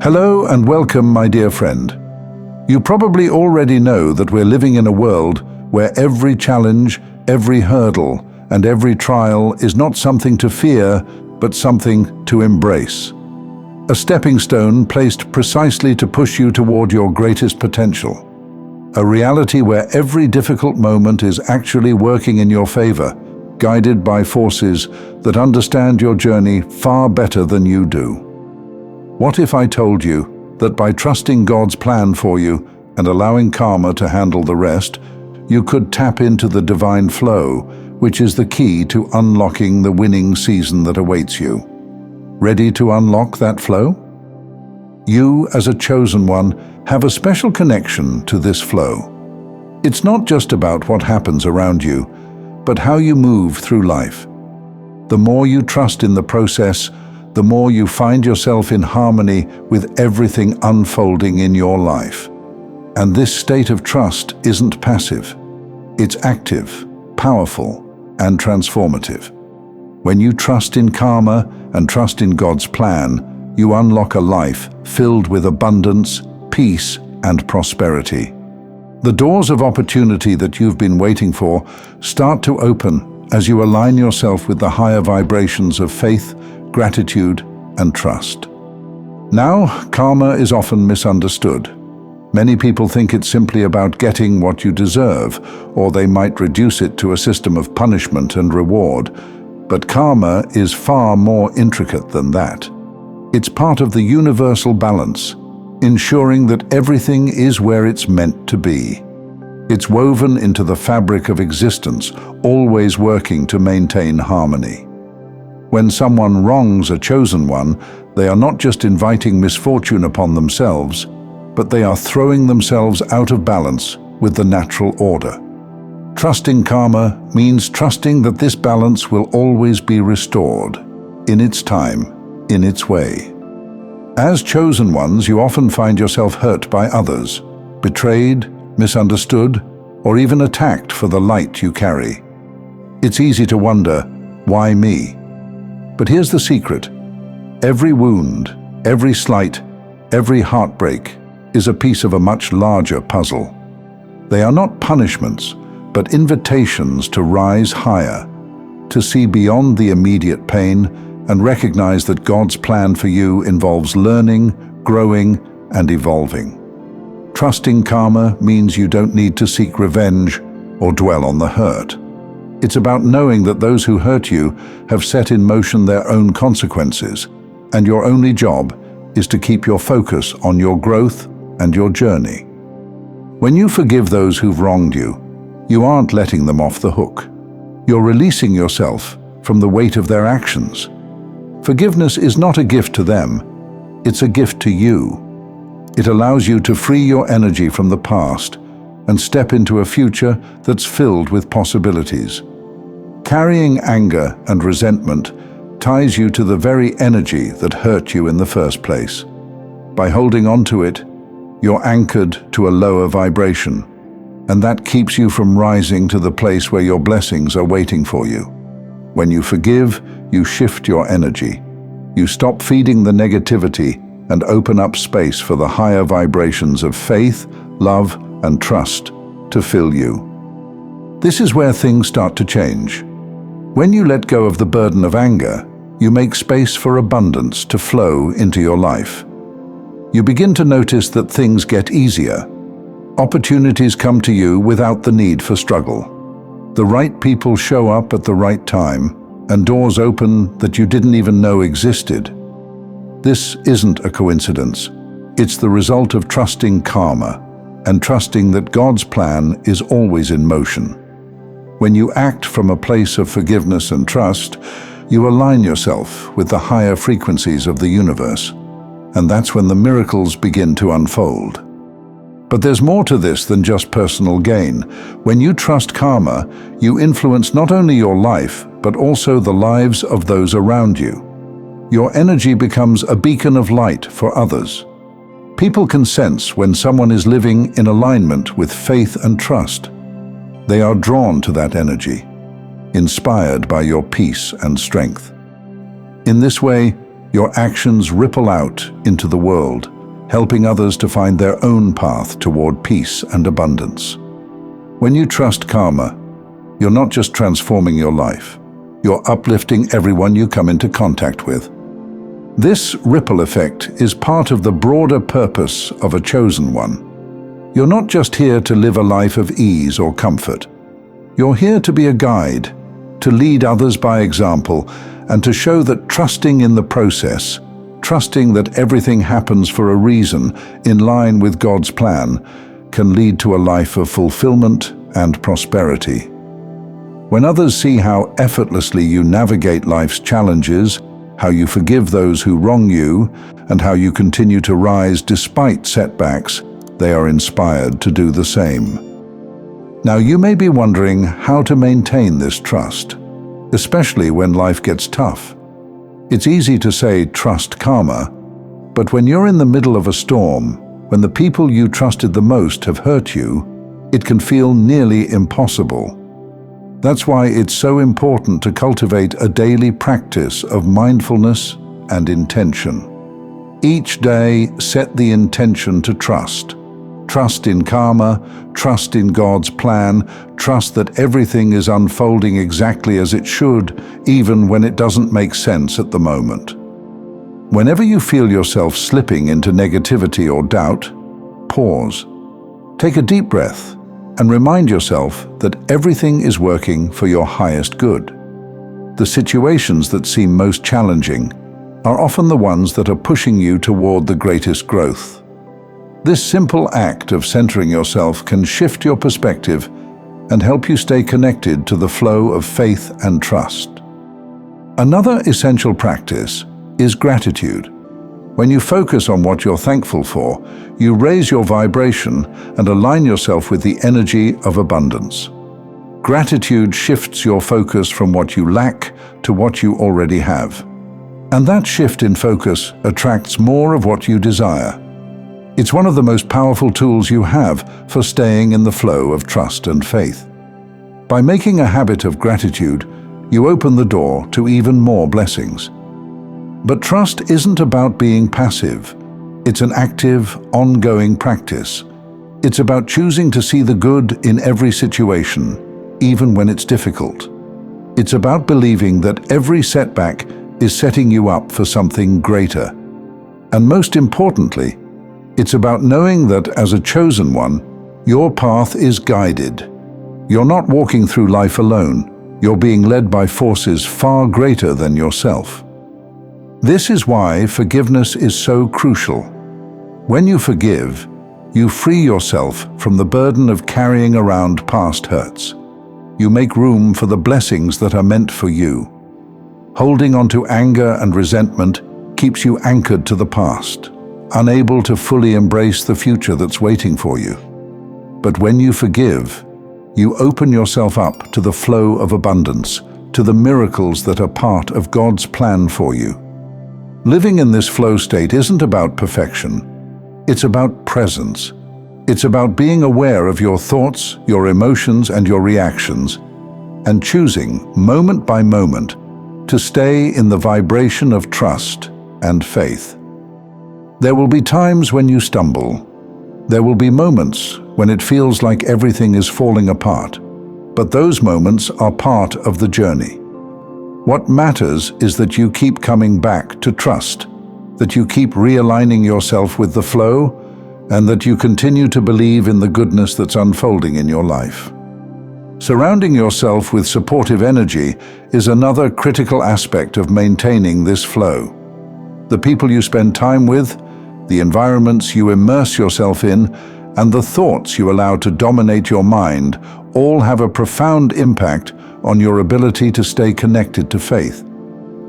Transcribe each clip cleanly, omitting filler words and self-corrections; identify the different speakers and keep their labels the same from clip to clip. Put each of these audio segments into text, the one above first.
Speaker 1: Hello and welcome, my dear friend. You probably already know that we're living in a world where every challenge, every hurdle, and every trial is not something to fear, but something to embrace. A stepping stone placed precisely to push you toward your greatest potential. A reality where every difficult moment is actually working in your favor, guided by forces that understand your journey far better than you do. What if I told you that by trusting God's plan for you and allowing karma to handle the rest, you could tap into the divine flow, which is the key to unlocking the winning season that awaits you? Ready to unlock that flow? You, as a chosen one, have a special connection to this flow. It's not just about what happens around you, but how you move through life. The more you trust in the process, the more you find yourself in harmony with everything unfolding in your life. And this state of trust isn't passive. It's active, powerful, and transformative. When you trust in karma and trust in God's plan, you unlock a life filled with abundance, peace, and prosperity. The doors of opportunity that you've been waiting for start to open as you align yourself with the higher vibrations of faith, gratitude, and trust. Now, karma is often misunderstood. Many people think it's simply about getting what you deserve, or they might reduce it to a system of punishment and reward. But karma is far more intricate than that. It's part of the universal balance, ensuring that everything is where it's meant to be. It's woven into the fabric of existence, always working to maintain harmony. When someone wrongs a chosen one, they are not just inviting misfortune upon themselves, but they are throwing themselves out of balance with the natural order. Trusting karma means trusting that this balance will always be restored, in its time, in its way. As chosen ones, you often find yourself hurt by others, betrayed, misunderstood, or even attacked for the light you carry. It's easy to wonder, why me? But here's the secret. Every wound, every slight, every heartbreak is a piece of a much larger puzzle. They are not punishments, but invitations to rise higher, to see beyond the immediate pain and recognize that God's plan for you involves learning, growing, and evolving. Trusting karma means you don't need to seek revenge or dwell on the hurt. It's about knowing that those who hurt you have set in motion their own consequences, and your only job is to keep your focus on your growth and your journey. When you forgive those who've wronged you, you aren't letting them off the hook. You're releasing yourself from the weight of their actions. Forgiveness is not a gift to them, it's a gift to you. It allows you to free your energy from the past and step into a future that's filled with possibilities. Carrying anger and resentment ties you to the very energy that hurt you in the first place. By holding on to it, you're anchored to a lower vibration, and that keeps you from rising to the place where your blessings are waiting for you. When you forgive, you shift your energy. You stop feeding the negativity and open up space for the higher vibrations of faith, love, and trust to fill you. This is where things start to change. When you let go of the burden of anger, you make space for abundance to flow into your life. You begin to notice that things get easier. Opportunities come to you without the need for struggle. The right people show up at the right time, and doors open that you didn't even know existed. This isn't a coincidence. It's the result of trusting karma and trusting that God's plan is always in motion. When you act from a place of forgiveness and trust, you align yourself with the higher frequencies of the universe, and that's when the miracles begin to unfold. But there's more to this than just personal gain. When you trust karma, you influence not only your life, but also the lives of those around you. Your energy becomes a beacon of light for others. People can sense when someone is living in alignment with faith and trust. They are drawn to that energy, inspired by your peace and strength. In this way, your actions ripple out into the world, helping others to find their own path toward peace and abundance. When you trust karma, you're not just transforming your life, you're uplifting everyone you come into contact with. This ripple effect is part of the broader purpose of a chosen one. You're not just here to live a life of ease or comfort. You're here to be a guide, to lead others by example, and to show that trusting in the process, trusting that everything happens for a reason in line with God's plan, can lead to a life of fulfillment and prosperity. When others see how effortlessly you navigate life's challenges, how you forgive those who wrong you, and how you continue to rise despite setbacks, they are inspired to do the same. Now, you may be wondering how to maintain this trust, especially when life gets tough. It's easy to say trust karma, but when you're in the middle of a storm, when the people you trusted the most have hurt you, it can feel nearly impossible. That's why it's so important to cultivate a daily practice of mindfulness and intention. Each day, set the intention to trust. Trust in karma, trust in God's plan, trust that everything is unfolding exactly as it should, even when it doesn't make sense at the moment. Whenever you feel yourself slipping into negativity or doubt, pause. Take a deep breath and remind yourself that everything is working for your highest good. The situations that seem most challenging are often the ones that are pushing you toward the greatest growth. This simple act of centering yourself can shift your perspective and help you stay connected to the flow of faith and trust. Another essential practice is gratitude. When you focus on what you're thankful for, you raise your vibration and align yourself with the energy of abundance. Gratitude shifts your focus from what you lack to what you already have. And that shift in focus attracts more of what you desire. It's one of the most powerful tools you have for staying in the flow of trust and faith. By making a habit of gratitude, you open the door to even more blessings. But trust isn't about being passive. It's an active, ongoing practice. It's about choosing to see the good in every situation, even when it's difficult. It's about believing that every setback is setting you up for something greater. And most importantly, it's about knowing that as a chosen one, your path is guided. You're not walking through life alone. You're being led by forces far greater than yourself. This is why forgiveness is so crucial. When you forgive, you free yourself from the burden of carrying around past hurts. You make room for the blessings that are meant for you. Holding on to anger and resentment keeps you anchored to the past, unable to fully embrace the future that's waiting for you. But when you forgive, you open yourself up to the flow of abundance, to the miracles that are part of God's plan for you. Living in this flow state isn't about perfection. It's about presence. It's about being aware of your thoughts, your emotions, and your reactions, and choosing, moment by moment, to stay in the vibration of trust and faith. There will be times when you stumble. There will be moments when it feels like everything is falling apart, but those moments are part of the journey. What matters is that you keep coming back to trust, that you keep realigning yourself with the flow, and that you continue to believe in the goodness that's unfolding in your life. Surrounding yourself with supportive energy is another critical aspect of maintaining this flow. The people you spend time with, the environments you immerse yourself in, and the thoughts you allow to dominate your mind all have a profound impact on your ability to stay connected to faith.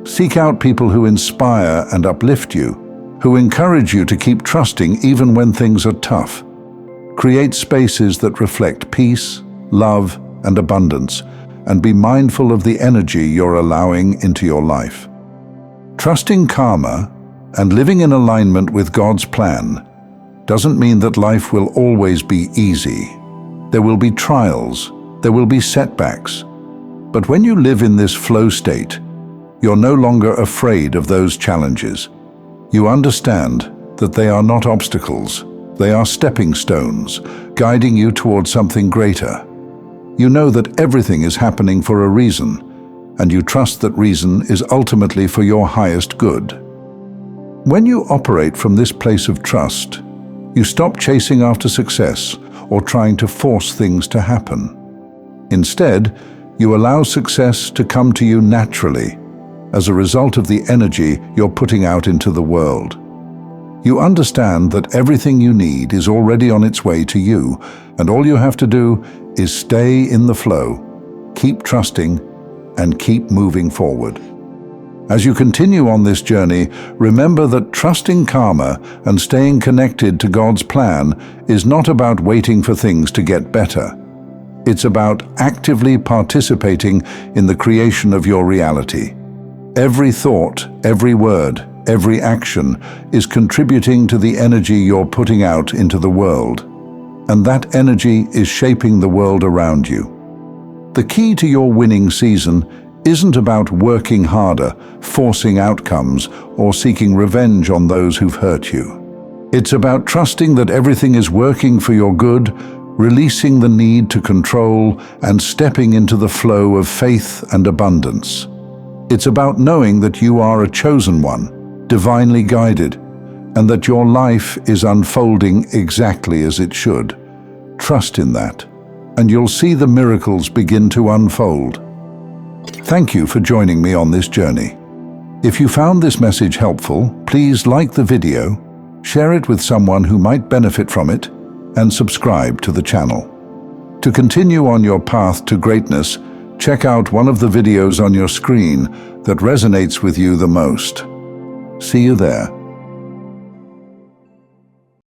Speaker 1: Seek out people who inspire and uplift you, who encourage you to keep trusting even when things are tough. Create spaces that reflect peace, love, and abundance, and be mindful of the energy you're allowing into your life. Trusting karma and living in alignment with God's plan doesn't mean that life will always be easy. There will be trials, there will be setbacks. But when you live in this flow state, you're no longer afraid of those challenges. You understand that they are not obstacles, they are stepping stones, guiding you towards something greater. You know that everything is happening for a reason, and you trust that reason is ultimately for your highest good. When you operate from this place of trust, you stop chasing after success or trying to force things to happen. Instead, you allow success to come to you naturally as a result of the energy you're putting out into the world. You understand that everything you need is already on its way to you, and all you have to do is stay in the flow, keep trusting, and keep moving forward. As you continue on this journey, remember that trusting karma and staying connected to God's plan is not about waiting for things to get better. It's about actively participating in the creation of your reality. Every thought, every word, every action is contributing to the energy you're putting out into the world, and that energy is shaping the world around you. The key to your winning season isn't about working harder, forcing outcomes, or seeking revenge on those who've hurt you. It's about trusting that everything is working for your good, releasing the need to control, and stepping into the flow of faith and abundance. It's about knowing that you are a chosen one, divinely guided, and that your life is unfolding exactly as it should. Trust in that, and you'll see the miracles begin to unfold. Thank you for joining me on this journey. If you found this message helpful, please like the video, share it with someone who might benefit from it, and subscribe to the channel. To continue on your path to greatness, check out one of the videos on your screen that resonates with you the most. See you there.